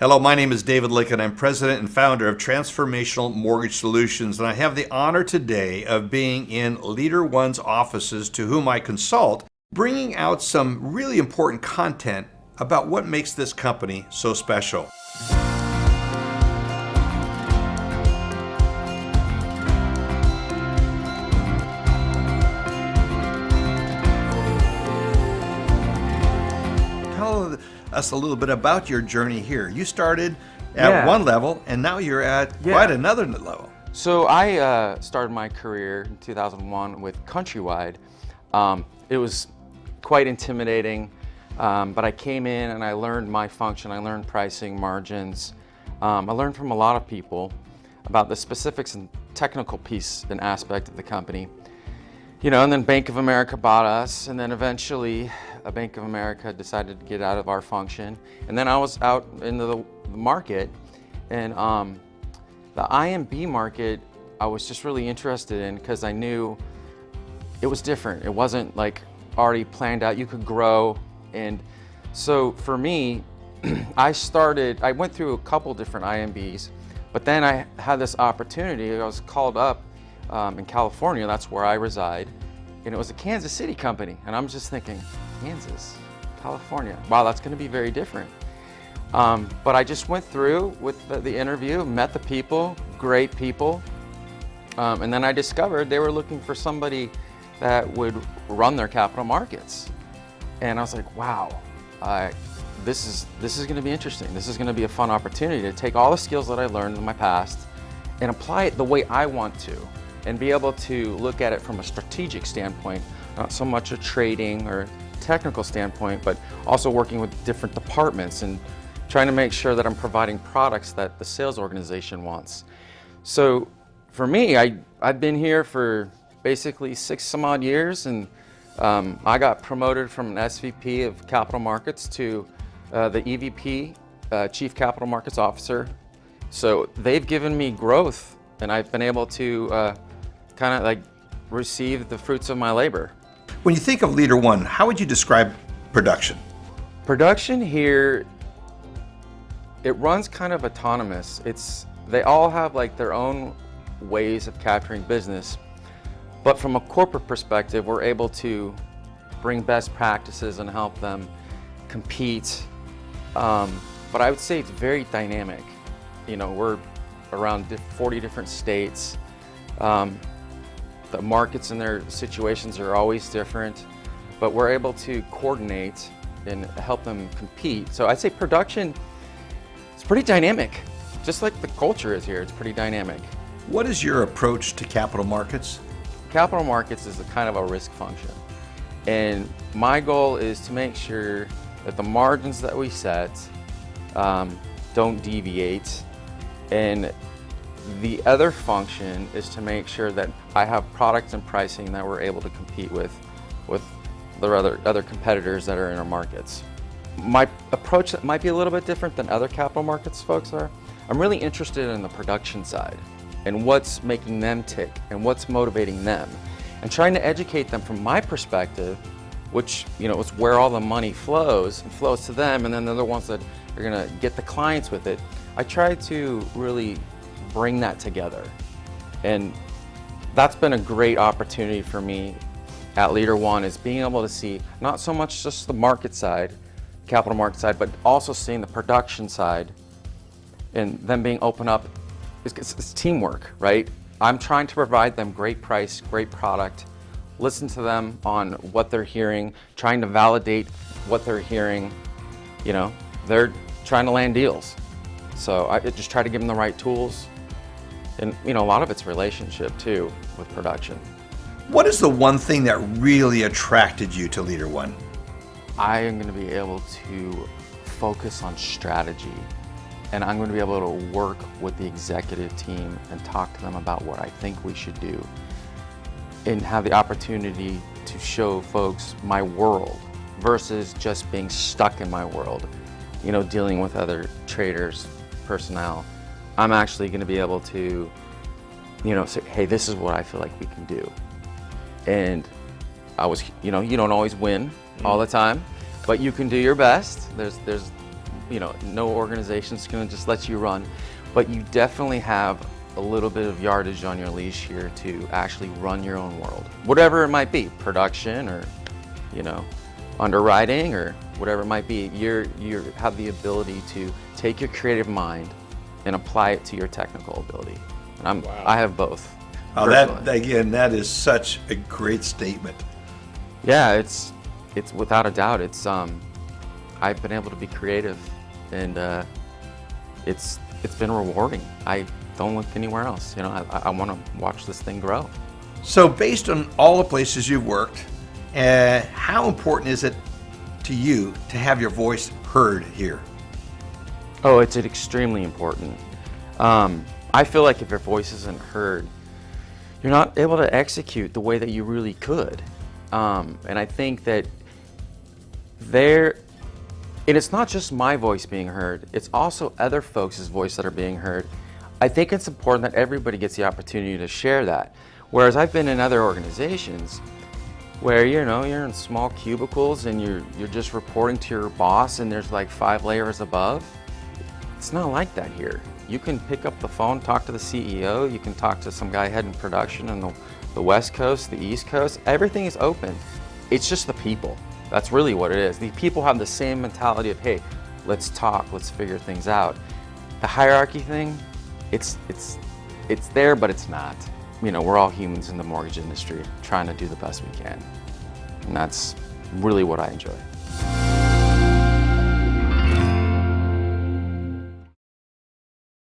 Hello, my name is David Licken. I'm president and founder of Transformational Mortgage Solutions, and I have the honor today of being in LeaderOne's offices, to whom I consult, bringing out some really important content about what makes this company so special. Tell us a little bit about your journey here. You started at one level, and now you're at quite another level. So I started my career in 2001 with Countrywide. It was quite intimidating, but I came in and I learned my function. I learned pricing, margins. I learned from a lot of people about the specifics and technical piece and aspect of the company. And then Bank of America bought us, and then eventually Bank of America decided to get out of our function. And then I was out into the market, and the IMB market I was just really interested in because I knew it was different. It wasn't like already planned out. You could grow. And so for me, I went through a couple different IMBs, but then I had this opportunity. I was called up in California, that's where I reside, and it was a Kansas City company. And I'm just thinking, Kansas, California, wow, that's gonna be very different. But I just went through with the interview, met the people, great people, and then I discovered they were looking for somebody that would run their capital markets. And I was like, wow, this is gonna be interesting. This is gonna be a fun opportunity to take all the skills that I learned in my past and apply it the way I want to, and be able to look at it from a strategic standpoint, not so much a trading or technical standpoint, but also working with different departments and trying to make sure that I'm providing products that the sales organization wants. So for me, I've been here for basically 6 some odd years, and I got promoted from an SVP of capital markets to the EVP, Chief Capital Markets Officer. So they've given me growth, and I've been able to kind of like receive the fruits of my labor. When you think of LeaderOne, how would you describe production? Production here, it runs kind of autonomous. They all have like their own ways of capturing business, but from a corporate perspective, we're able to bring best practices and help them compete. But I would say it's very dynamic. We're around 40 different states. The markets and their situations are always different, but we're able to coordinate and help them compete. So I'd say production is pretty dynamic, just like the culture is here. It's pretty dynamic. What is your approach to capital markets? Capital markets is a kind of a risk function. And my goal is to make sure that the margins that we set don't deviate. And the other function is to make sure that I have products and pricing that we're able to compete with the other competitors that are in our markets. My approach might be a little bit different than other capital markets folks are. I'm really interested in the production side and what's making them tick and what's motivating them, and trying to educate them from my perspective, which it's where all the money flows to them, and then they're the ones that are gonna get the clients with it. I try to really bring that together, and that's been a great opportunity for me at LeaderOne, is being able to see not so much just the market side, capital market side, but also seeing the production side, and them being open up. It's teamwork, right? I'm trying to provide them great price, great product, listen to them on what they're hearing, trying to validate what they're hearing. They're trying to land deals. So I just try to give them the right tools. And a lot of it's relationship too with production. What is the one thing that really attracted you to LeaderOne? I am going to be able to focus on strategy, and I'm going to be able to work with the executive team and talk to them about what I think we should do, and have the opportunity to show folks my world versus just being stuck in my world, dealing with other traders, personnel. I'm actually going to be able to, say, hey, this is what I feel like we can do. And you don't always win all the time, but you can do your best. There's no organization's going to just let you run, but you definitely have a little bit of yardage on your leash here to actually run your own world, whatever it might be, production or underwriting or whatever it might be. You have the ability to take your creative mind and apply it to your technical ability. And I have both. Oh, that is such a great statement. Yeah, it's without a doubt. I've been able to be creative, and it's been rewarding. I don't look anywhere else. I want to watch this thing grow. So, based on all the places you've worked, how important is it to you to have your voice heard here? Oh, it's extremely important. I feel like if your voice isn't heard, you're not able to execute the way that you really could. And I think that and it's not just my voice being heard, it's also other folks' voice that are being heard. I think it's important that everybody gets the opportunity to share that. Whereas I've been in other organizations where you're in small cubicles and you're just reporting to your boss and there's like 5 layers above. It's not like that here. You can pick up the phone, talk to the CEO, you can talk to some guy heading production on the West Coast, the East Coast. Everything is open. It's just the people. That's really what it is. The people have the same mentality of, hey, let's talk, let's figure things out. The hierarchy thing, it's there, but it's not. We're all humans in the mortgage industry trying to do the best we can. And that's really what I enjoy.